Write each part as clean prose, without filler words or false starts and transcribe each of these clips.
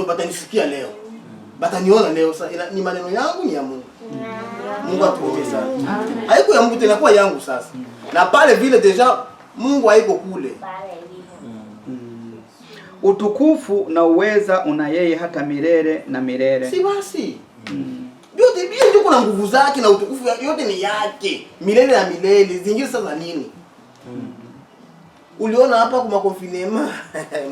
Batanisikia leo. Bataniona leo. Sasa ni maneno yangu ni ya Mungu. Mungu atuombe sana. Haiko ya Mungu tena kwa yangu sasa. Na pale vile deja Mungu haiko kule. Utukufu na uweza una yeye hata milele na milele. Si basi. Yote bila ndio kuna nguvu zake na utukufu yote ni yake. Milele na milele. Zingine sasa nini? Uliona hapa kwa makonfinema.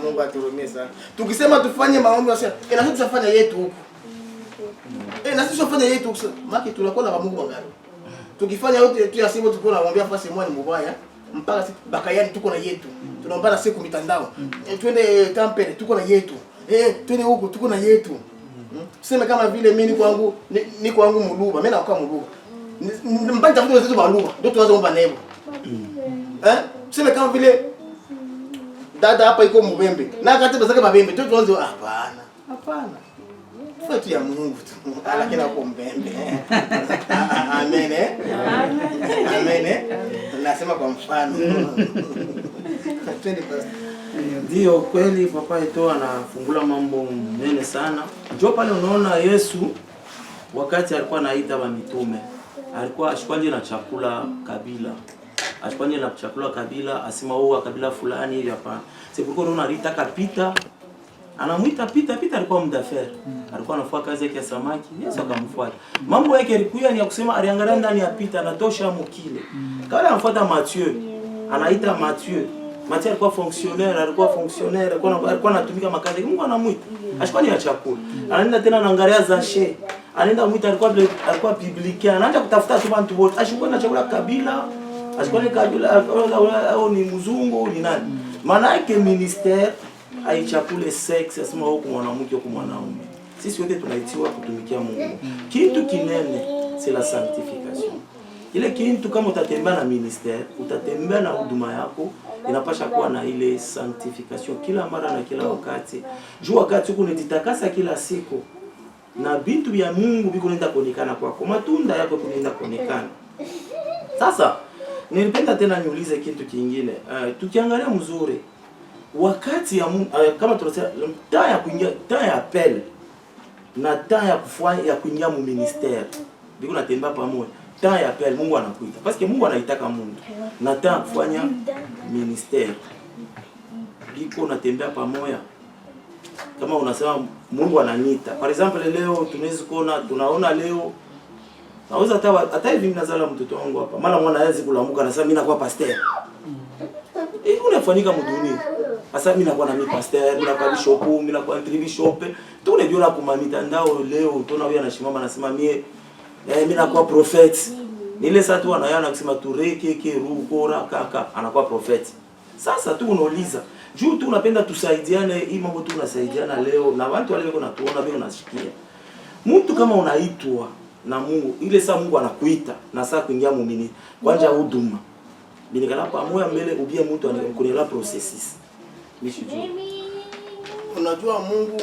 Mungu atuhurumie sana. Tukisema tufanye maombi wasema, na sisi tufanye yetu huko. Na sisi tufanye yetu huko. Maki tunakuwa na Mungu wangapi? Tukifanya yote tu ya simu tuko na mwambia fasi mwa ni mbaya. Mpaka sisi bakayani tuko na yetu. Tunaomba siku mitandao. Twende Tampere tuko na yetu. Twende huko tuko na yetu. Sema kama vile mimi niko wangu Muluba, mimi nakuwa Muluba. Mpaka tafuta zetu Muluba, ndio tuanze kuomba nebo. Sema kama vile dada hapa iko Mubembe. Na katiba zake Mabembe, ndio tuanze hapana. Hapana. Fatu ya Mungu tu. Lakini hapo Mbembe. Amen. Amen. Nasema kwa mfano. Twende basi. Ndio kweli papa yetu anafungula mambo menene sana. Njoo pale unaona Yesu wakati alikuwa anaita wa mitume, alikuwa ashikwaje na chakula kabila. Ashikwaje na chakula kabila, asema huwa kabila fulani hivi hapa. Sikuko unaona alitaka Pita. Anamuita Pita, alikuwa mdaferi. Alikuwa anafua kazi yake ya samaki, Yesu akamfuata. Mambo yake yalikuwa ni ya kusema aliangalia ndani ya Pita anatosha mkile. Kama anafuata Mathieu, anaita Mathieu. Mathieu alikuwa fonctionnaire, alikuwa anatumika makazi. Mungu anamuita. Ashikuwa ni ya chakula. Anaenda tena anaangalia Zache. Anaenda muita alikuwa publicain. Anaanza kutafuta tu watu wote. Ashikuwa na chakula kabila. Ashikuwa ni kabila au ni mzungu ni nani? Maana yake ministère aichakule sex asema huko mwanamke huko mwanaume. Sisi wote tunaitiwa kutumikia Mungu. Kitu kinene c'est la sanctification. Ile kitu kama utatembea na ministère, utatembea na huduma yako, inapasha kuwa na ile sanctification kila mara na kila wakati. Juu wakati uko unajitakasa kila siku na vitu vya Mungu viko nenda kuonekana kwako, matunda yako kunaenda kuonekana. Sasa nilipenda tena niulize kitu kingine. Tukiangalia mzuri wakati ya kama tunasema taa ya kuingia, taa ya appel na taa ya kufanya ya kuingia mu ministère biko natembea pamoja. Taa ya appel Mungu anakuita parce que Mungu anaitaka Mungu, na taa kufanya ministère biko natembea pamoja. Kama unasema Mungu ananiita, par exemple leo tunaweza kuona, tunaona leo naweza hata hivi ninazala mtoto wangu hapa, mara mwana hawezi kulamuka anasema mimi nakuwa pasteur. Unafanyika mdunia. Sasa mimi nakuwa na pasteur, mimi nakuwa bishop, mimi nakuwa bishop. Tunajua kwa mitandao leo tuna huyu anashimama anasema mimi nakuwa prophet. Nile sasa tu anayana kusema tureke rukora kaka anakuwa prophet. Sasa tu unauliza, juu tu unapenda tusaidiane, hii mambo tu unasaidiana leo na watu wale wako natuona vile unasikia. Mtu kama unaitwa na Mungu, ile saa Mungu anakuita na saa kuingia muumini. Kwanza huduma. Binikala pamoja mbele ubie mtu anakulela processes. Mishijua. Unajua Mungu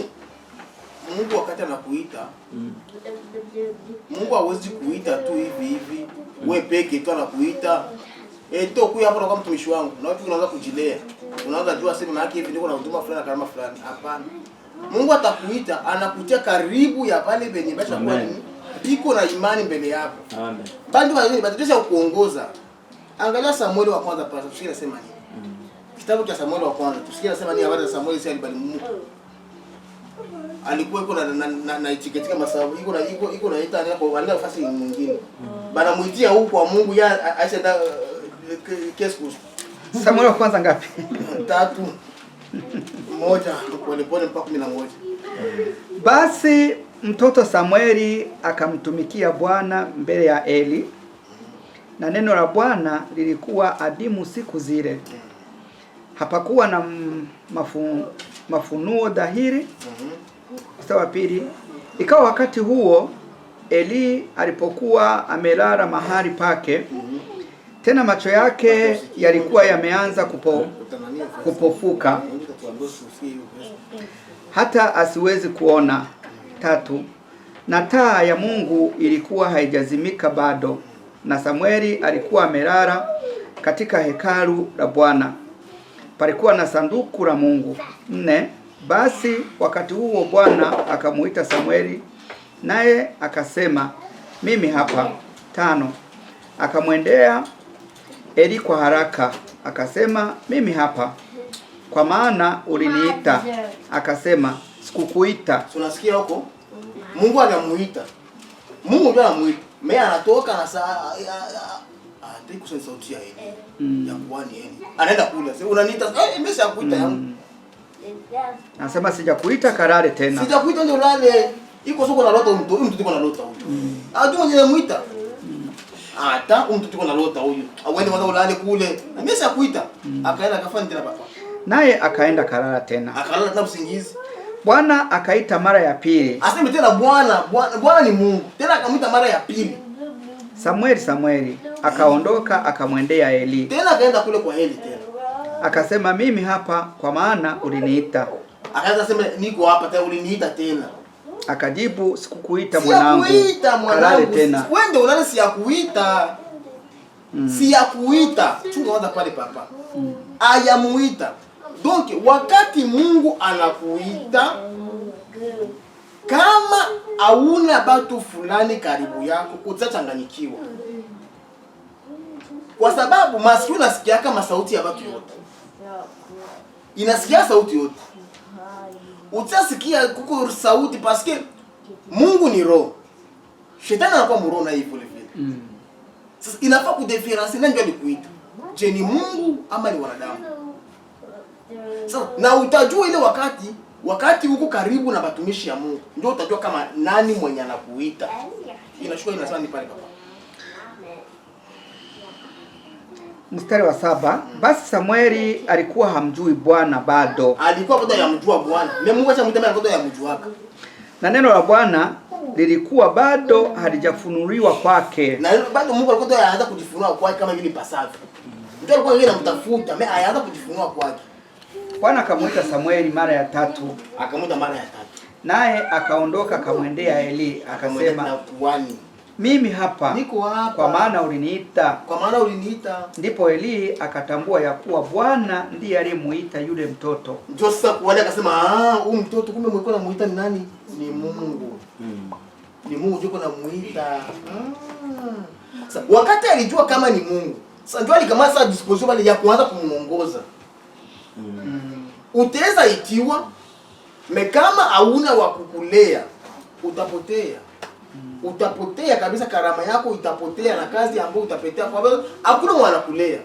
wakati anakuita, Mungu hawezi kuita tu hivi. Wewe peke tu anakuita. Ndio kuja hapo kama mtumishi wangu. Na watu unaanza kujilea. Unaanza jua sema yake hivi niko na huduma fulani na karama fulani. Hapana. Mungu atakuita, anakutia karibu ya pale penye basha kwa nini? Biko na imani mbele yako. Amen. Bandu wale batutesha kuongoza. Angalia Samuel wa kwanza pasa tusikie nasema nini. Kitabu cha Samuel wa kwanza tusikie nasema nini habari za Samuel si alibalimu. Alikuwa yuko na itiketika masababu iko na ita kwa nafasi nyingine. Bana muitia huko kwa Mungu ya aisha kesho. Samuel wa kwanza ngapi? 3 moja pole mpaka 11. Basi mtoto Samueli akamtumikia Bwana mbele ya Eli, na neno la Bwana lilikuwa adimu siku zile. Hapakuwa na mafunuo dhahiri. Sawa pili. Ikawa wakati huo Eli alipokuwa amelala mahali pake, tena macho yake yalikuwa yameanza kupofuka hata asiwezi kuona. 3. Na taa ya Mungu ilikuwa haijazimika bado, na Samueli alikuwa amelala katika hekalu la Bwana. Palikuwa na sanduku la Mungu. 4. Basi wakati huo Bwana akamuita Samueli, naye akasema, mimi hapa. 5. Akamwendea Eli kwa haraka, akasema, mimi hapa, kwa maana uliniita. Akasema, sikukuita. Tunasikia huko Mungu anamuita. Mungu ndiye anamuita. Mimi anatoka na saa kusema sauti ya Eli. Ya kwani Eli. Anaenda kula. Sasa unaniita, mimi sijakuita yangu. Anasema sijakuita kalale tena. Sijakuita ndio ulale. Iko soko na lota mtu tuko na lota huyo. Ajua mwenye anamuita. Hata mtu tuko na lota huyo. Awende mwanzo ulale kule. Na mimi sijakuita. Akaenda akafanya tena papa. Naye akaenda kalala tena. Akalala tena usingizi. Bwana akaita mara ya pili. Aseme tena Bwana ni Mungu. Tena akamuita mara ya pili. Samueli, Samueli. Akaondoka akamwendea Eli. Tena akaenda kule kwa Eli tena. Akasema, mimi hapa, kwa maana uliniita. Akaanza sema niko hapa tena uliniita tena. Akajibu, sikukuita mwanangu. Siyakuita mwanangu. Tena. Wewe ndio unani siyakuita. Siyakuita. Chunga wanda pale papa. Ayamuita. Donc wakati Mungu anakuita, kama hauna batu fulani karibu yako utachanganyikiwa. Kwa sababu masikio nasikia kama sauti ya watu yote. Inasikia sauti yote. Utasikia kuko sauti paske Mungu ni roho. Shetani anakuwa mroho na hivyo vile. Sasa inafaa kudifference nani ndio alikuita. Je, ni Mungu ama ni wanadamu? Sasa na utajua ile wakati uko karibu na batumishi ya Mungu ndio utajua kama nani mwenye anakuita. Inashuka inasema ni pale papa. Mstari wa 7. Basi Samueli alikuwa hamjui Bwana bado. Alikuwa bado yamjua Bwana. Mimi Mungu acha mtembea bado yamjuaka. Na neno la Bwana lilikuwa bado halijafunuliwa kwake. Na bado Mungu alikuwa anaanza kujifunua kwake kama vile pasavyo. Ndio alikuwa yeye anamtafuta, mimi anaanza kujifunua kwake. Bwana akamuita Samueli mara ya 3. Akamuita mara ya 3. Naye akaondoka akamwendea Eli, akasema, mimi hapa, niko hapa, kwa maana uliniita. Kwa maana uliniita. Ndipo Eli akatambua ya kuwa Bwana ndiye aliyemuita yule mtoto. Ndio sasa kuona akasema, huyu mtoto kumbe mlikuwa namuita ni nani? Ni Mungu. Ni Mungu ndio anamuita. Sasa wakati alijua kama ni Mungu, sasa ndio alikamata disposition pale ya kuanza kumuongoza. Utaweza itiwa, kama hauna wa kukulea, utapotea. Utapotea kabisa, karama yako itapotea na kazi ambayo utapotea kwa sababu hakuna mwana kulea.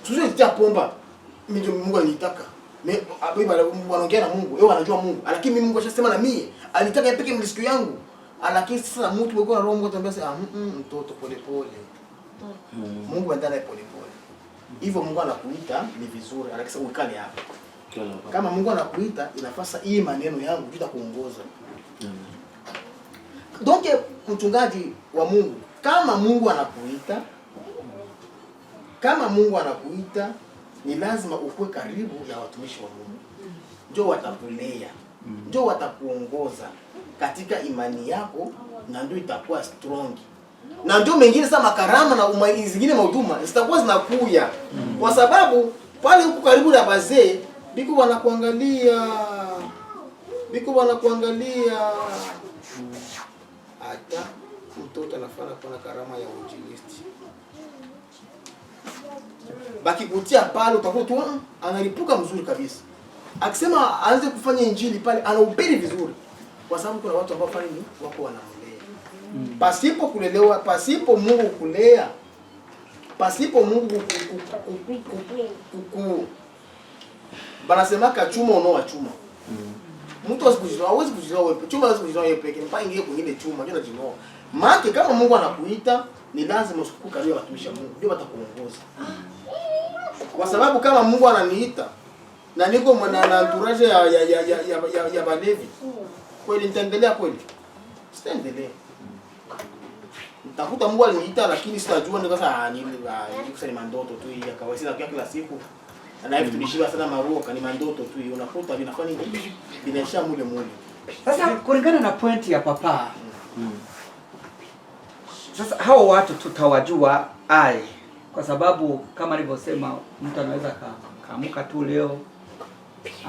Tusije tia pomba. Mimi Mungu anitaka. Mimi wanaongea na Mungu, yeye anajua Mungu. Lakini mimi Mungu ashasema na mimi, alitaka yepeke mlisiko yangu. Lakini sasa mtu yuko na roho Mungu atambia sasa, mtoto pole pole. Mungu anataka pole pole. Hivyo Mungu anakuita ni vizuri, anakisema ukale hapa. Kama Mungu anakuita inafasa hii maneno yangu tutakuongoza. Donc mchungaji wa Mungu, kama Mungu anakuita, ni lazima ukue karibu na watumishi wa Mungu. Ndio watakulea, ndio watakuongoza katika imani yako, na ndio itakuwa strong. Na ndio mengine sasa makarama na zingine mahuduma zitakuwa zinakuya. Kwa sababu pale uko karibu na wazee, biko wanakuangalia. Hata mtoto anafanya kuna karama ya uinjilisti. Baki kutia pale utakuwa tu analipuka mzuri kabisa. Akisema aanze kufanya injili pale anahubiri vizuri. Kwa sababu kuna watu ambao pale ni wako wanamlea. Pasipo kulelewa, pasipo Mungu kulea, pasipo Mungu banasema chuma unoa chuma. Mtu hawezi kujitoa wewe. Chuma hawezi kujitoa wewe pekee. Mpaka ingie kwingine chuma ndio unajinoa. Maana kama Mungu anakuita ni lazima usiku karibu watumishi wa Mungu ndio watakuongoza. Kwa sababu kama Mungu ananiita na niko na entourage ya balevi, kweli nitaendelea kweli? Sitaendelea. Nitakuta Mungu aliniita lakini sitajua ndio sasa ni kusema ndoto tu hii akawa sina kila siku. Na hivi tulishiba sana maroka ni mandoto tu hiyo unakuta vinafanya hivi vinaisha mule. Sasa kulingana na pointi ya papa. Sasa hao watu tutawajua kwa sababu kama alivyosema mtu anaweza kaamuka tu leo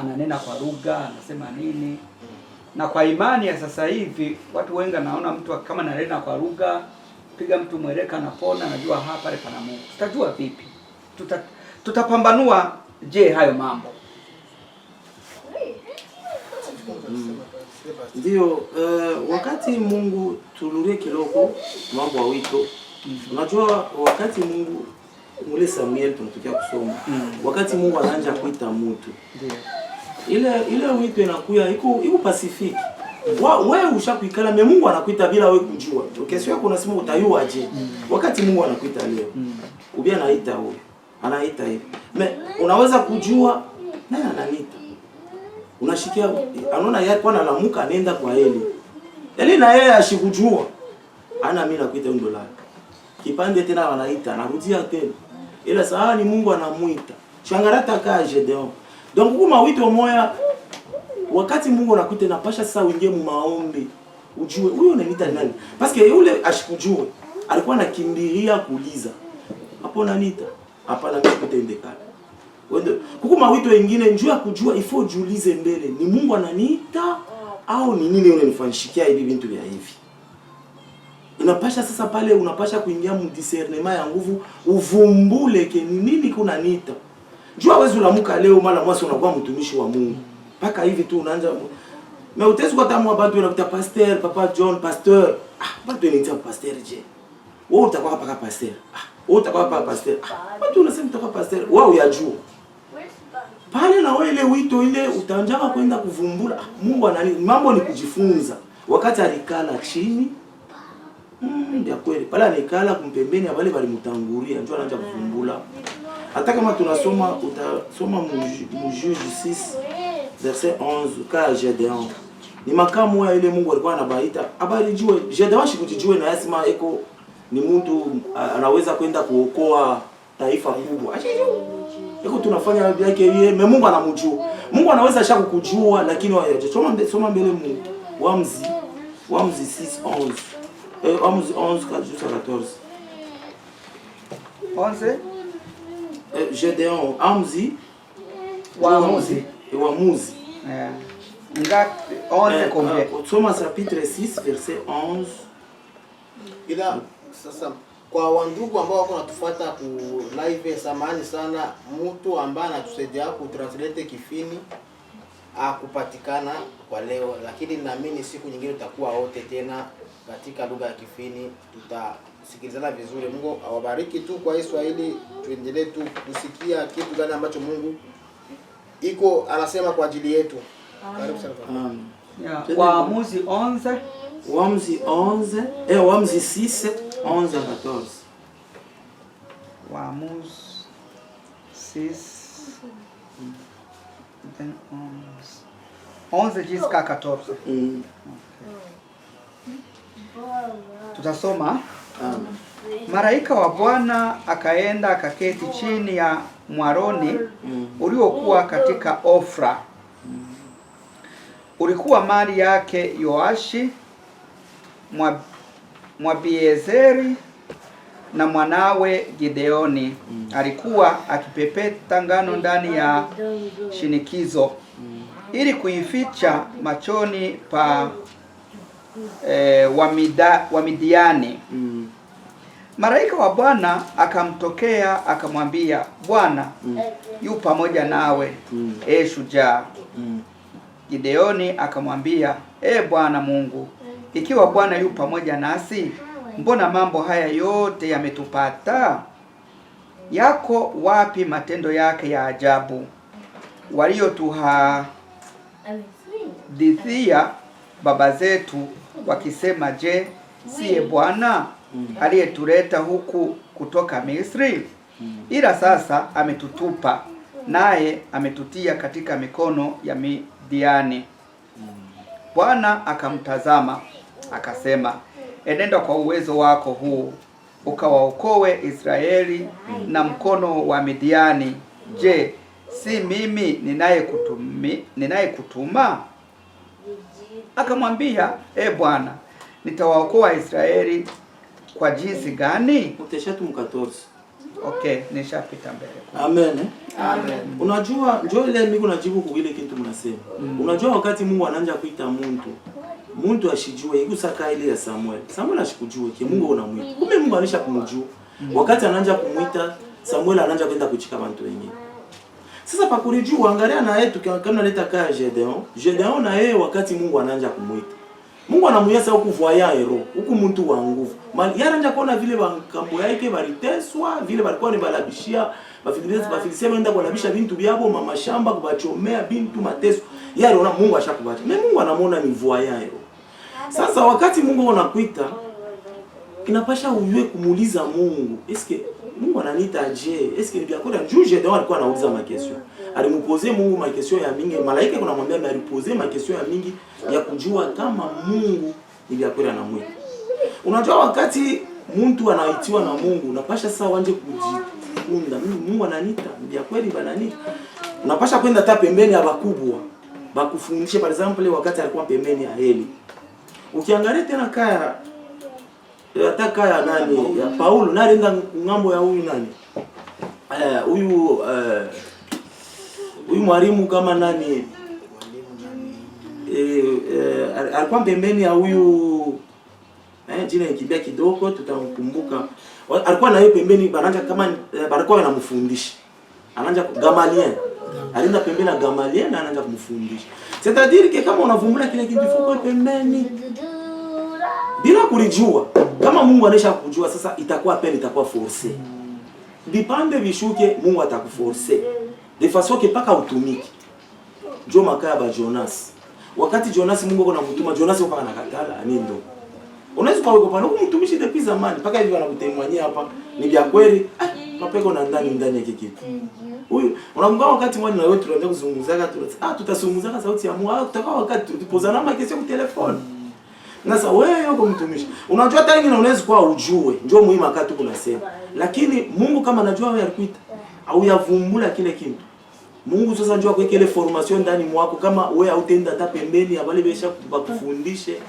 ananena kwa lugha, anasema nini. Na kwa imani ya sasa hivi watu wengi naona mtu kama ananena kwa lugha, piga mtu mweleka anapona, anajua hapa pale pana Mungu. Tutajua vipi? Tutapambanua je hayo mambo? Ndio, wakati Mungu tulurie kiloko mambo ya wito. Unajua wakati Mungu mule Samuel tunatokea kusoma. Wakati Mungu anaanza kuita mtu. Ile wito inakuya iko pacific. Wewe ushakuikala me Mungu anakuita bila wewe kujua. Kesho yako unasema utayua aje. Wakati Mungu anakuita leo. Ubia anaita wewe. Anaita hivi. Unaweza kujua nani ananiita. Unashikia anaona yeye kwa analamuka anaenda kwa Eli. Eli na yeye ashikujua. Ana mimi nakuita $1. Kipande tena wanaita, anarudia tena. Ila saa ni Mungu anamuita. Shangarata ka Gedeon. Donc kuma wito moya wakati Mungu anakuita napasha sasa uingie mu maombi. Ujue huyo ananiita nani? Parce que yule ashikujue. Alikuwa anakimbilia kuuliza. Hapo ananiita. Hapana mimi kutendeka. Wende kukuma wito wengine njoo kujua ifo jiulize mbele. Ni Mungu ananiita au ni nini yule nifanishikia hivi vitu vya hivi. Unapasha sasa pale unapasha kuingia mu discernement ya nguvu uvumbule ke ni nini kuna nita. Jua wewe ulamuka leo mara mwasi unakuwa mtumishi wa Mungu. Paka hivi tu unaanza utezi kwa tamu watu unakuta pasteur, papa John, pasteur. Watu wanaita pasteur je. Wewe utakuwa paka pasteur. Wewe utakuwa paka pasteur. Watu unasema utakuwa pasteur. Wewe unajua. Pale na wewe ile wito ile utaanza kwenda kuvumbula. Mungu anani mambo ni kujifunza. Wakati alikala chini ndio kweli. Pale alikala kumpembeni ya wale walimtangulia ndio anaanza kuvumbula. Hata kama tunasoma utasoma mu Juge 6 verset 11 ka Gedeon. Ni makamu ya ile Mungu alikuwa anabaita. Habari jue Gedeon shikujijue na yasema eko ni mtu anaweza kwenda kuokoa taifa kubwa. Eko tunafanya yake yeye, Mungu anamjua. Mungu anaweza shaka kukujua lakini soma mbele Mungu. Waamuzi 6:11. Waamuzi 11:14. 11 Gedeon, Waamuzi. Ngapi 11 combien? Soma chapitre 6 verset 11. Ila sasa kwa wandugu ambao wako natufuata ku live, samahani sana, mtu ambaye anatusaidia ku translate Kifini akupatikana kwa leo, lakini naamini siku nyingine tutakuwa wote tena katika lugha ya Kifini, tutasikilizana vizuri. Mungu awabariki tu kwa Kiswahili, tuendelee tu kusikia kitu gani ambacho Mungu iko anasema kwa ajili yetu. Karibu sana. Waamuzi 11. Waamuzi 11. Waamuzi 6, 11 à 14. Waamuzi 6. 11 jusqu'à 14. Tutasoma. Malaika wa Bwana akaenda akaketi chini ya mwaroni uliokuwa katika Ofra. Ulikuwa mali yake Yoashi Mwabiezeri na mwanawe Gideoni. Alikuwa akipepeta ngano ndani ya shinikizo ili kuificha machoni pa Wamidiani. Malaika wa Bwana akamtokea akamwambia, Bwana yu pamoja nawe, shujaa. Gideoni akamwambia, Bwana Mungu, ikiwa Bwana yu pamoja nasi, mbona mambo haya yote yametupata? Yako wapi matendo yake ya ajabu waliotuhadithia baba zetu wakisema, je, siye Bwana aliyetuleta huku kutoka Misri? Ila sasa ametutupa, naye ametutia katika mikono ya Midiani. Bwana akamtazama akasema, enenda kwa uwezo wako huu ukawaokoe Israeli na mkono wa Midiani. Je, si mimi ninayekutuma? Akamwambia, Bwana, nitawaokoa Israeli kwa jinsi gani? Uteshatu 14. Okay, nishapita mbele. Amen. Amen. Unajua njoo ile mimi najibu kwa ile kitu mnasema. Unajua wakati Mungu anaanza kuita mtu ashijue ikusaka ile ya Samuel. Samuel ashikujue ki Mungu unamwita. Kumbe Mungu anisha kumjua. Wakati anaanza kumuita Samuel anaanza kwenda kuchika watu wengine. Sasa pakulijua angalia na yetu kama naleta kaya Gedeon. Gedeon na yeye wakati Mungu anaanza kumuita. Mungu anamuonyesha huku voya hero, huku mtu wa nguvu. Yeye anaanza kuona vile bakambo yake baliteswa, vile balikuwa ni balabishia, bafilisia wenda kulabisha bintu byabo mama shamba kubachomea bintu mateso. Yeye anaona Mungu ashakubacha. Na Mungu anamuona ni voya hero. Sasa wakati Mungu anakuita, inapasha uyue kumuuliza Mungu, eske Mungu ananiita je? Eske ni byakora juge ndio alikuwa anauliza makesio. Alimupoze Mungu makesio ya mingi. Malaika kuna mwambia alipoze makesio ya mingi ya kujua kama Mungu ni byakora anamwita. Unajua wakati mtu anaitiwa na Mungu, unapasha sasa wanje kujikunda. Mungu ananiita, ni byakora bananiita. Unapasha kwenda hata pembeni ya bakubwa. Bakufundishe par exemple wakati alikuwa pembeni ya Eli. Ukiangalia tena kaya ataka ya nani ya Paulo na alienda ngambo ya huyu nani huyu mwalimu kama nani alikuwa pembeni ya huyu jina ikibia kidogo tutamkumbuka. Alikuwa na yeye pembeni bananja kama balikuwa wanamfundisha. Anaanza Gamaliel. Alienda pembeni na Gamaliel na anaanza kumfundisha. C'est-à-dire que kama unavumbula kile kitu fuko pembeni bila kulijua, kama Mungu anesha kujua sasa itakuwa peni itakuwa forcé. Dipande vishuke Mungu atakuforce. De façon que paka utumiki. Jo makaya ba Jonas. Wakati Jonas Mungu anamtuma Jonas mpaka anakatala anindo. Unaweza kwa uko pale kumtumishi depuis zamani paka hivi wanakutemwanyia hapa ni vya kweli. Mapeko na ndani ya kitu. Huyu unakumbuka wakati mmoja na wewe tunaanza kuzungumzaka tutazungumzaka sauti ya Mungu tutakuwa wakati tulipozana na kesi kwa telefoni. Sasa wewe yuko mtumishi. Unajua hata wengine unaweza kuwa ujue. Njoo muhimu akati kunasema. Lakini Mungu kama anajua wewe alikuita au yavumbula kile kitu. Mungu sasa njoo kuweka ile formation ndani mwako kama wewe hautenda hata pembeni ya wale besha kufundishe.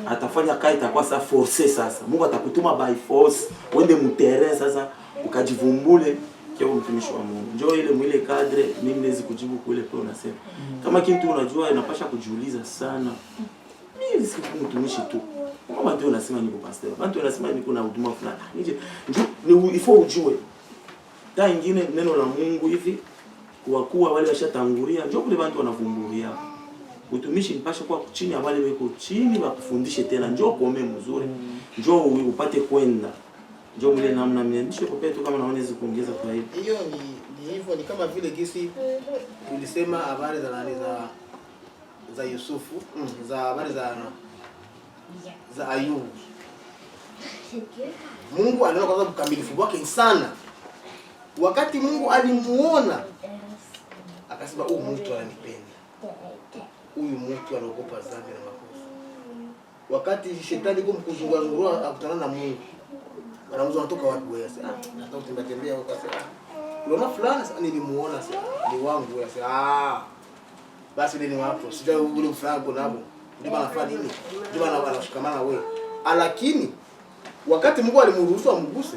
Atafanya kai itakuwa sasa force sasa. Mungu atakutuma by force uende mterrain sasa ukajivumbule kwa mtumishi wa Mungu. Njoo ile mwile kadre mimi naweza kujibu kule kwa unasema. Kama kitu unajua inapasha kujiuliza sana. Mimi si mtumishi tu. Kama watu wanasema niko pastor. Watu wanasema niko na huduma fulani. Ni ifo ujue. Ta ingine neno la Mungu hivi kwa wale washatangulia njoo kule watu wanavumbulia. Utumishi mpasha kwa chini ya wale weko chini wakufundishe tena njoo kome mzuri. Njoo upate kwenda. Njoo mle namna mniendishe kwa petu kama naona hizo kuongeza kwa hiyo. Hiyo ni hivyo ni kama vile gisi tulisema habari za nani za Yusufu, za habari za Ayubu. Mungu aliona kwanza ukamilifu wake sana. Wakati Mungu alimuona akasema huyu mtu ananipenda. Huyu mtu anaogopa dhambi na makosa. Wakati shetani yuko mkuzungurua akutana na Mungu. Wanamuuliza unatoka wapi wewe? Nataka kutembea huko sasa. Unaona fulani sasa nilimuona sasa. Ni wangu wewe sasa. Basi ni wapo. Sijui ule fulani uko nabo. Ndio anafanya nini? Ndio anashikamana wewe. Lakini wakati Mungu alimruhusu amguse,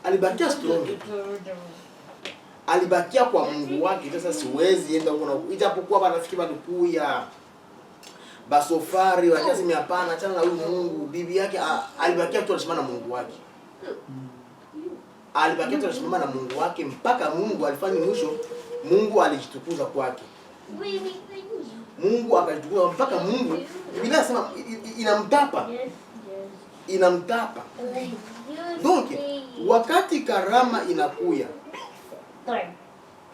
alibakia strong. Alibakia kwa Mungu wake. Sasa siwezi enda huko na ijapokuwa wanafiki badukuya. Basofari wakasema hapana achana na huyu Mungu. Bibi yake alibakia tu anasimama na Mungu wake. Alibakia tu anasimama na Mungu wake mpaka Mungu alifanya mwisho. Mungu alijitukuza kwake. Mungu akajitukuza mpaka Mungu Biblia inasema inamtapa. Donc wakati karama inakuya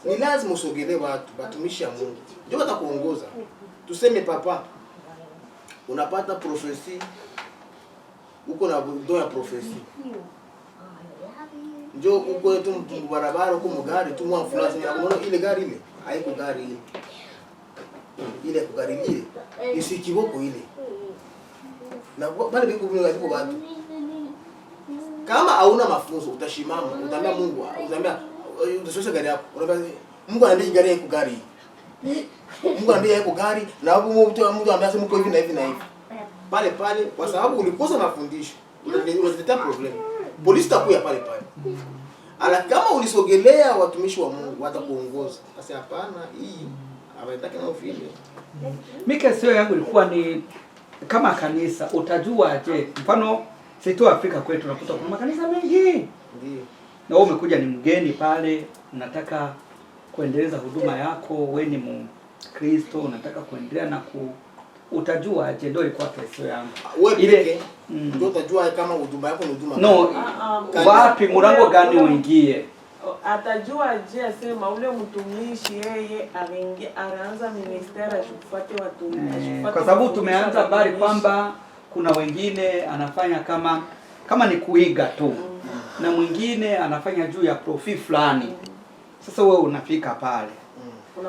ni lazima usogelee watu batumishi ya Mungu. Ndio watakuongoza. Tuseme papa unapata profesi uko na ndo ya profesi. Ndio uko tu barabara uko mgari tu mwa fulani unaona ile gari ile haiko gari ile kwa gari ile isi kiboko ile. Na bali biko vile watu. Kama hauna mafunzo utashimama utaambia Mungu utaambia utasosha gari yako. Unaambia Mungu anaambia gari yako gari. Mungu anaambia yako gari na mtu anambia mko hivi na hivi na hivi. Pale kwa sababu ulikosa mafundisho unaleta problem. polisi takuya pale pale. Ala kama ulisogelea watumishi wa Mungu watakuongoza. Sasa hapana, hii hawataki na vile. Mimi sio yangu ilikuwa ni kama kanisa utajua je, mfano sisi Afrika kwetu tunakuta kuna makanisa mengi. Ndio. Na wewe umekuja ni mgeni pale, unataka kuendeleza huduma yako, wewe ni Mkristo, unataka kuendelea na utajua je, ndio ilikuwa kesho yangu. Wewe ile ndio utajua kama huduma yako ni huduma. No, wapi mlango gani uingie? Atajua je asema ule mtumishi yeye anaanza ministeri ashufuate watumishi. Kwa sababu tumeanza habari kwamba kuna wengine anafanya kama ni kuiga tu. Na mwingine anafanya juu ya profit fulani. Sasa wewe unafika pale.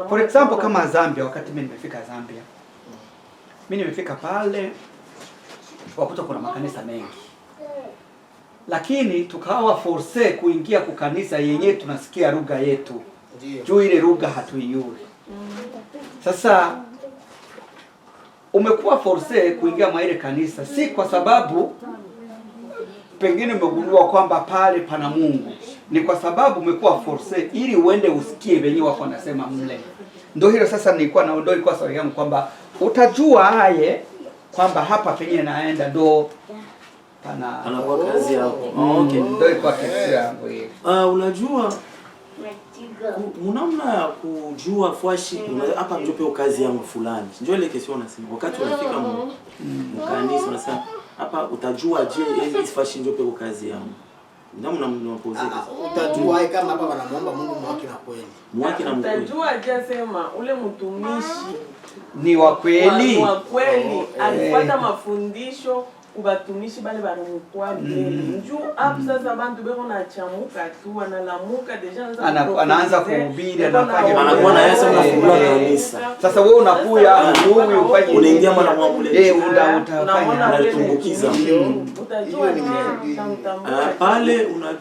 For example kama Zambia, wakati mimi nimefika Zambia. Mimi nimefika pale wakuta kuna makanisa mengi. Lakini tukawa force kuingia kwa kanisa yenyewe tunasikia lugha yetu. Juu ile lugha hatuijui. Sasa umekuwa force kuingia mwa ile kanisa si kwa sababu pengine umegundua kwamba pale pana Mungu. Ni kwa sababu umekuwa force ili uende usikie wenyewe wako wanasema mle. Ndio hilo sasa nilikuwa naondoa kwa swali yangu kwamba utajua haye kwamba hapa pengine naenda ndo pana kwa kazi yako. Okay, ndio kwa kazi yangu hiyo. Unajua unamna ya kujua fwashi hapa ndio peo kazi yangu fulani. Ndio ile kesho unasema wakati unafika mkanisa unasema hapa utajua je hizi fwashi ndio peo kazi yangu. Namna mnapozeka. Utajua kama hapa wanamuomba Mungu mwake na kweli. Mwake na mkweli. Utajua je sema ule mtumishi ni wa kweli. Wa kweli alipata mafundisho kubatumishi bale barumukwa mbele. Njoo hapo sasa abantu beko na chamuka tu analamuka deja anaanza kuhubiri anafanya anakuwa na Yesu anafungua kanisa. Sasa wewe unakuja wewe ufanye unaingia mara moja mule. Utafanya unatumbukiza. Utajua ni pale una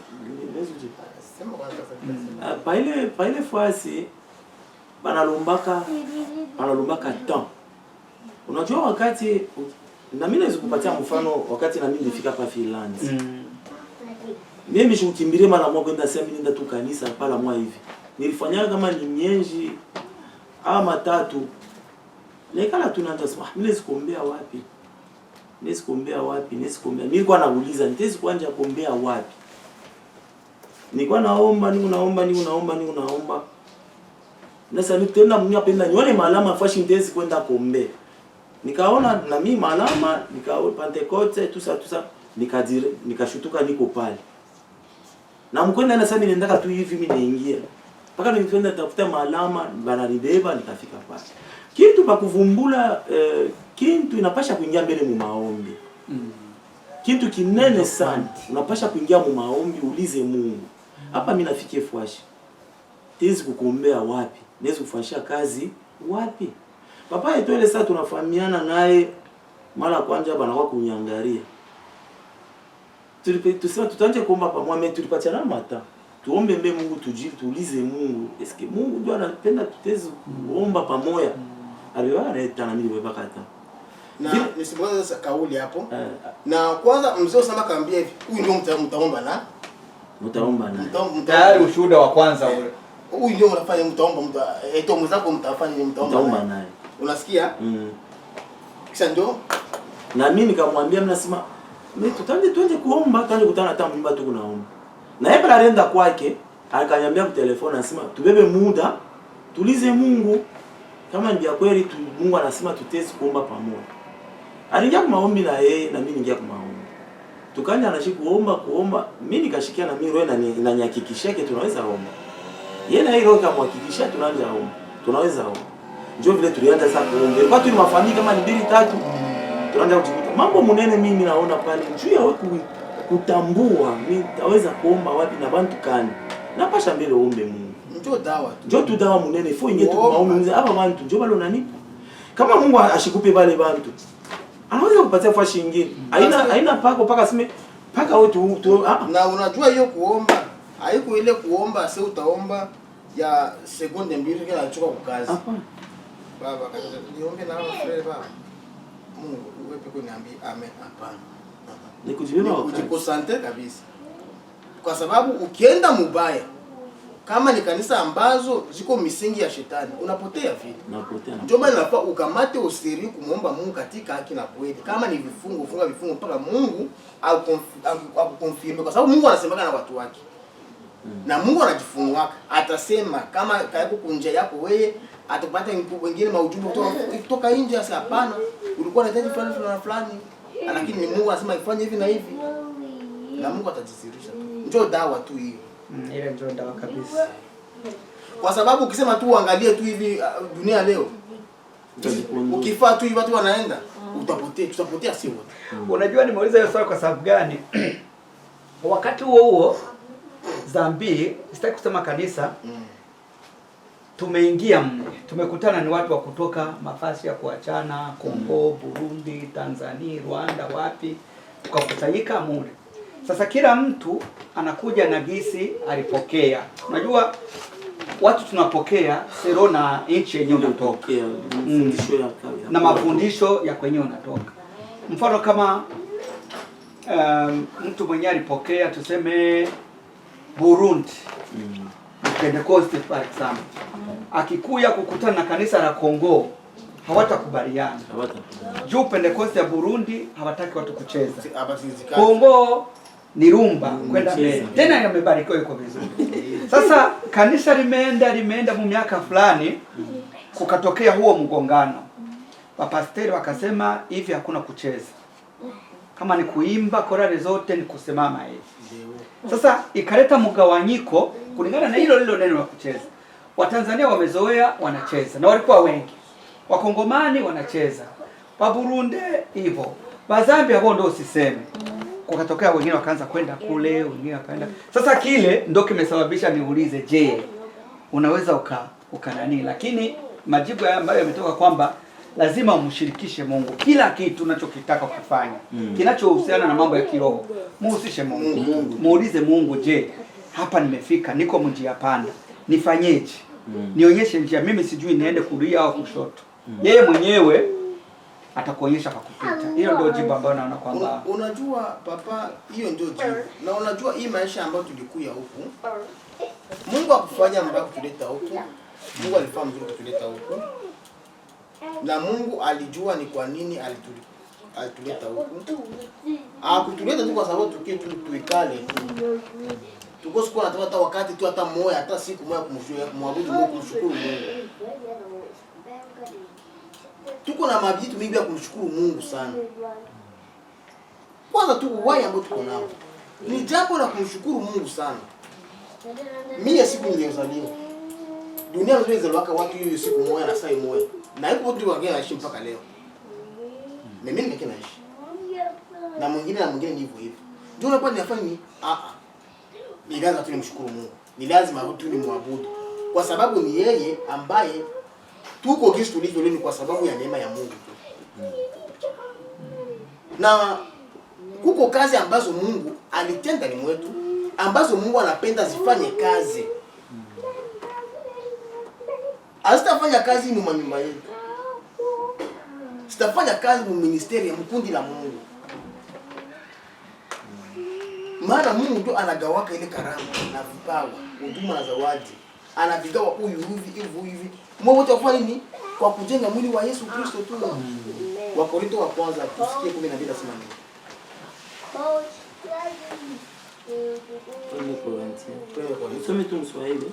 pale fasi banalombaka temps. Unajua wakati na mimi naweza kupatia mfano wakati na mimi nilifika hapa Finland. Mimi nishukimbirie mara moja kwenda sema nenda tu kanisa pala mwa hivi. Nilifanya kama ni mienji ama 3. Nikala tunaanza sema mimi nisikombea wapi? Nilikuwa nauliza nitezi kuanja kuombea wapi? Nilikuwa naomba. Nasa nitenda mnyapenda nione malama fashi nitezi kwenda kuombea. Nikaona na mimi malama, nikaona Pentecoste tusa nikashutuka niko pale. Na mkwenda na sasa niendaka tu hivi mimi naingia. Paka nilikwenda tafuta malama bananibeba nikafika pale. Kitu pa kuvumbula kitu inapasha kuingia mbele mu maombi. Kitu kinene sana. Unapasha kuingia mu maombi ulize Mungu. Hapa mimi nafikie fwashi. Tezi kukuombea wapi? Naweza kufanyia kazi wapi? Papa yetu ile sasa tunafahamiana naye mara kwanza banakuwa kunyangaria. Tusema tutaanze kuomba pamoja, tulipatiana mata. Tuombe mbele Mungu tujibu, tuulize Mungu. Eske Mungu ndio anapenda tuteze kuomba pamoja? Aliwa na mimi baba kata. Na nisipoanza sasa kauli hapo. Na kwanza mzee usema kaambia hivi, huyu ndio mtaomba na tayari ushuhuda wa kwanza ule. Huyu ndio mnafanya mtaomba eto mzako mtafanya mtaomba naye. Unasikia? Kisha ndio na mimi nikamwambia mnasema mimi tuende kuomba, tuende kutana hata mnyumba tu kunaomba. Na yeye pala alienda kwake, akaniambia kwa telefoni anasema tubebe muda, tulize Mungu. Kama ni kweli Mungu anasema tutezi kuomba pamoja. Aliingia kwa maombi na yeye na mimi niingia kwa maombi. Tukanja kuomba, mimi nikashikia na mimi roho inanyakikishia yake tunaweza omba. Yeye na yeye roho kamhakikishia tunaanza omba. Tunaweza omba. Ndio vile tulianza sasa kuomba. Ilikuwa tu mafamili kama ni 2-3. Tunaanza kujikuta. Mambo munene mimi naona pale juu ya kutambua mimi taweza kuomba wapi na bantu kani. Napasha mbele ombe Mungu. Njoo tu dawa munene ifo ingie tu maombi hapa bantu njoo balo nanipa. Kama Mungu ashikupe bale bantu. Anaweza kupatia fashi nyingine. Haina pako paka sime paka wewe tu. Na unajua hiyo kuomba haiko ile kuomba sasa utaomba ya sekunde mbili kile anachoka kwa kazi. Hapana. Baba kaza niombe na wewe baba. Mungu wewe pekee niambie amen hapana. Nikujibeba kujikosante kabisa. Kwa sababu ukienda mubaya, kama ni kanisa ambazo ziko misingi ya shetani, unapotea vile. Unapotea. Ndio maana inafaa ukamate usiri kumuomba Mungu katika haki na kweli. Kama ni vifungo, funga vifungo mpaka Mungu akukonfirme, kwa sababu Mungu anasema na watu wake. Na Mungu anajifunuaka, atasema kama kaiko kunja yako wewe, atapata wengine maujumbe kutoka nje. Sasa hapana, ulikuwa unahitaji fulani fulani, lakini Mungu anasema ifanye hivi na hivi, na Mungu atajisirisha tu. Ndio dawa tu hiyo. Ile ndio dawa kabisa. Kwa sababu ukisema tu uangalie tu hivi dunia leo, ukifaa tu hivi watu wanaenda, tutapotea si wote. Unajua nimeuliza hiyo swali kwa sababu gani? Wakati huo Zambi, sitaki kusema kanisa, tumeingia mle. Tumekutana ni watu wa kutoka mafasi ya kuachana, Kongo, Burundi, Tanzania, Rwanda, wapi, tukakusanyika mule. Sasa kila mtu anakuja na gisi alipokea. Unajua watu tunapokea sero na nchi yenyewe unatoka. Na mafundisho ya kwenyewe unatoka. Mfano kama mtu mwenye alipokea tuseme Burundi, Pentecost for example, akikuya kukutana na kanisa la Kongo hawatakubaliana. Juu Pentecost ya Burundi hawataki watu kucheza. Kongo ni rumba kwenda mbele. Tena yamebarikiwa yuko vizuri. Sasa kanisa limeenda mu miaka fulani, kukatokea huo mgongano. Wapasteri wakasema hivi hakuna kucheza. Kama ni kuimba korale zote ni kusimama hivi. Sasa ikaleta mgawanyiko kulingana na hilo neno la kucheza. Watanzania wamezoea wanacheza na walikuwa wengi. Wakongomani wanacheza. Wa Burundi hivyo. Bazambia wao ndio usiseme. Kukatokea wengine wakaanza kwenda kule, wengine wakaenda. Sasa kile ndio kimesababisha niulize, je, unaweza ukanani? Lakini majibu ambayo yametoka kwamba lazima umshirikishe Mungu. Kila kitu unachokitaka kufanya, kinachohusiana na mambo ya kiroho, muhusishe Mungu. Muulize Mungu, je, hapa nimefika, niko njia panda. Nifanyeje? Nionyeshe njia, mimi sijui niende kulia au kushoto. Yeye mwenyewe atakuonyesha pa kupita. Hiyo ndio jibu ambayo naona kwamba unajua papa, hiyo ndio jibu. Na unajua hii maisha ambayo tulikuya huku, Mungu akufanya mbaya kutuleta huku. Mungu alifahamu mzuri kutuleta huku. Na Mungu alijua ni kwa nini alituleta huku. Hakutuleta tu kwa sababu tuikale tu. Tukosikuwa hata wakati tu hata moja, hata siku moja kumwabudu Mungu, kumshukuru Mungu. Tuko na mabitu mingi ya kumshukuru Mungu sana. Kwanza tu uwai ambao tuko nao, ni jambo la kumshukuru Mungu sana. Mimi siku niliyozaliwa, dunia nzima izaliwaka watu hiyo siku moja na saa moja. Na hiyo watu wengine wanaishi mpaka leo. Mimi ningekuwa naishi. Na mwingine ni hivyo hivyo. Ndio unakuwa ninafanya ni ni lazima tu nimshukuru Mungu. Ni lazima tu nimwabudu. Kwa sababu ni yeye ambaye tuko Kristo tulivyo leo kwa sababu ya neema ya Mungu tu. Na kuko kazi ambazo Mungu alitenda ni mwetu, ambazo Mungu anapenda zifanye kazi. Asitafanya kazi ni manyumba yetu. Sitafanya kazi mu ministeri ya mkundi la Mungu. Maana Mungu ndio anagawaka ile karama na vipawa, huduma na zawadi. Anavigawa huyu hivi. Mungu utafanya nini? Kwa kujenga mwili wa Yesu Kristo tu. Wakorintho wa kwanza tusikie 12 nasema nini? Usome tu Mswahili.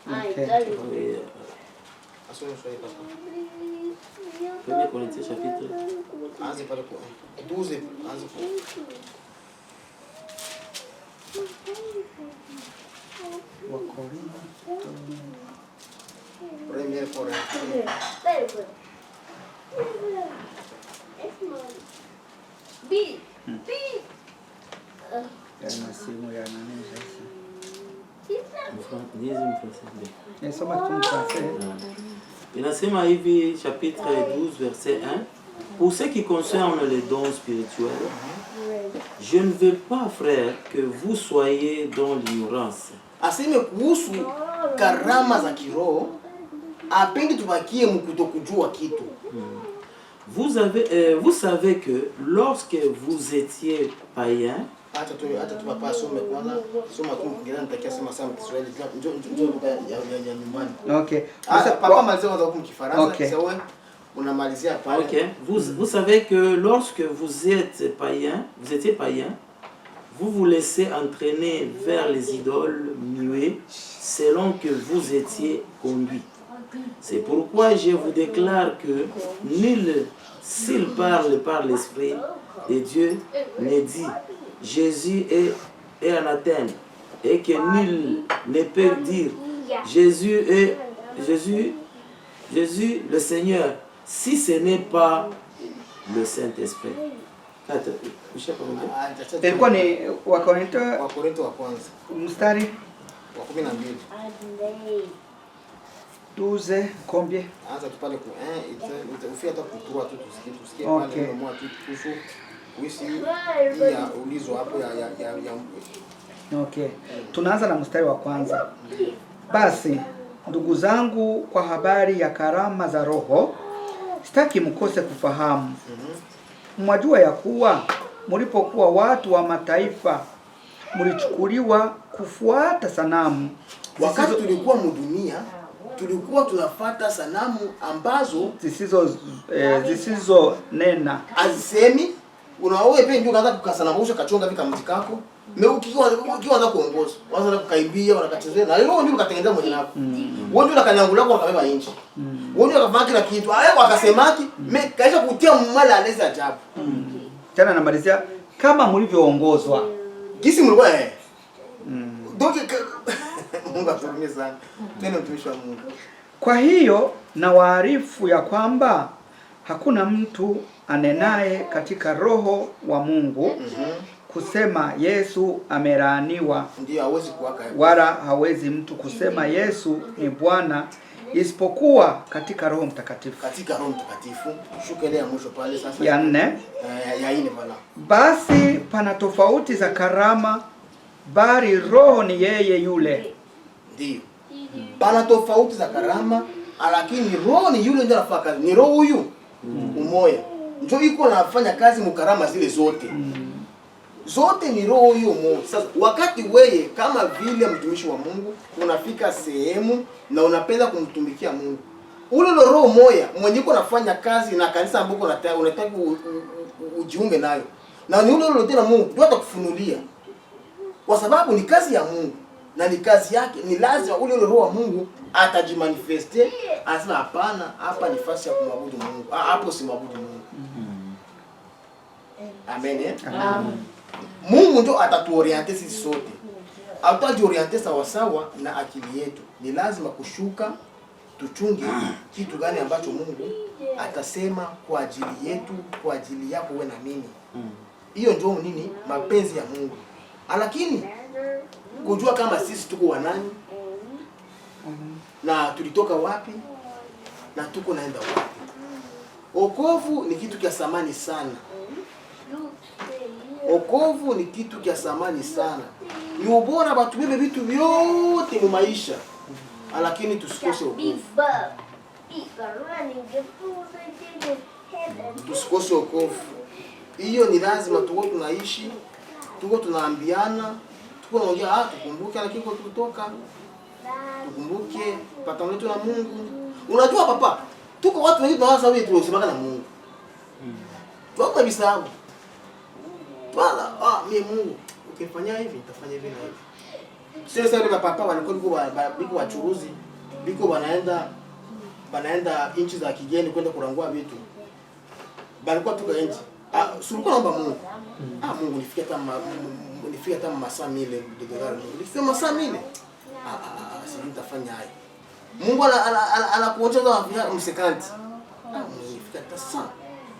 okay. Asome Mswahili papa. Premier Corinthiens chapitre. Anze pale kwa 12, anze kwa. Premier Corinthiens. Inasema hivi chapitre 12 verset 1. Pour ce qui concerne les dons spirituels, je ne veux pas, frère, que vous soyez dans l'ignorance. Aseme kuhusu karama za kiroho, apendi tubakie mkutokujua kitu. Vous savez que lorsque vous étiez païens, Acha tu papa some kwanza. Soma tu Kiingereza nitakia sema sana Kiswahili. Njoo lugha ya nyumbani. Okay. Papa malizia kwanza kwa Kifaransa. Okay. Sasa wewe unamalizia pale. Ok. Vous savez que lorsque vous étiez païen, vous vous laissez entraîner vers les idoles muets selon que vous étiez conduit. C'est pourquoi je vous déclare que nul, s'il parle par l'Esprit de Dieu, ne dit Jésus est anathème, et que nul ne peut dire Jésus le Seigneur, si ce n'est pas le Saint-Esprit. Ilikuwa ni Wakorintho wa kwanza mstari wa 12. 12 combien? Anza tu pale ku ufia hata kutoa tu tusikie Okay. pale ndio mwa tu kuhusu wisi ya ulizo hapo ya Okay. Tunaanza na mstari wa kwanza. Basi ndugu zangu, kwa habari ya karama za Roho sitaki mkose kufahamu. Mwajua ya kuwa mlipokuwa watu wa mataifa mlichukuliwa kufuata sanamu. Wakati tulikuwa mdunia tulikuwa tunafuata sanamu ambazo zisizo nena. Azisemi unaowe pia ndio kaanza kukasanamusha kachonga vika mti kako. Ukiwa anza kuongoza, waanza kukaibia wanakachezea. Na leo ndio katengeneza mwenye nako. Wewe ndio kanyangulia kwa kabeba inchi. Wewe ndio kafanya kila kitu. Hayo akasemaki, kaisha kutia mmala anaweza ajabu. Tena namalizia kama mlivyoongozwa. Kisi mlikuwa Doki Mungu atuhurumie sana. Tena mtumishi wa Mungu. Kwa hiyo na waarifu ya kwamba hakuna mtu anenaye katika Roho wa Mungu kusema Yesu amelaaniwa. Ndio hawezi kuwaka. Wala hawezi mtu kusema Yesu ni Bwana isipokuwa katika Roho Mtakatifu. Katika Roho Mtakatifu. Shukelea mwisho pale sasa. Ya 4. Ya 4 bwana. Basi pana tofauti za karama, bali Roho ni yeye yule. Ndio. Pana tofauti za karama, lakini Roho ni yule ndio anafanya kazi. Ni Roho huyu umoja. Ndio iko anafanya kazi mkarama zile zote. Zote ni Roho huyu umoja. Sasa wakati wewe kama vile mtumishi wa Mungu unafika sehemu na unapenda kumtumikia Mungu, ule Roho moja mwenye uko anafanya kazi na kanisa ambako unataka ujiunge nayo. Na ni ule tena Mungu ndio atakufunulia. Kwa sababu ni kazi ya Mungu na ni kazi yake, ni lazima ule Roho wa Mungu atajimanifeste. Anasema hapana, hapa ni nafasi ya kumwabudu Mungu. Hapo si mwabudu Mungu. Amen. Amen. Mungu ndio atatuoriente sisi sote. Atatuoriente sawa sawa na akili yetu. Ni lazima kushuka tuchunge kitu gani ambacho Mungu atasema kwa ajili yetu, kwa ajili yako wewe na mimi. Hiyo ndio nini? Mapenzi ya Mungu. Lakini kujua kama sisi tuko wanani na tulitoka wapi na tuko naenda wapi. Wokovu ni kitu cha thamani sana. Wokovu ni kitu cha thamani sana. Ni ubora batubebe vitu vyote mu maisha. Lakini tusikose wokovu. Tusikose wokovu. Hiyo ni lazima tuko tunaishi, tuko tunaambiana, tuko tunaongea tukumbuke lakini kwa kutoka. Tukumbuke patano letu na Mungu. Unajua papa, tuko watu wengi tunawaza wewe tunasemana na Mungu. Tuko bisahau. Wala mimi Mungu ukifanya hivi nitafanya hivi na hivi. Sasa yule papa walikuwa biko wachuruzi, biko wanaenda inchi za kigeni kwenda kurangua vitu. Balikuwa tuko nje. Sulikuwa naomba Mungu. Mungu nifika hata masaa 1000 $. Nikisema masaa 1000. Sisi nitafanya hayo. Mungu anakuongoza msekanti. Mungu nifika hata saa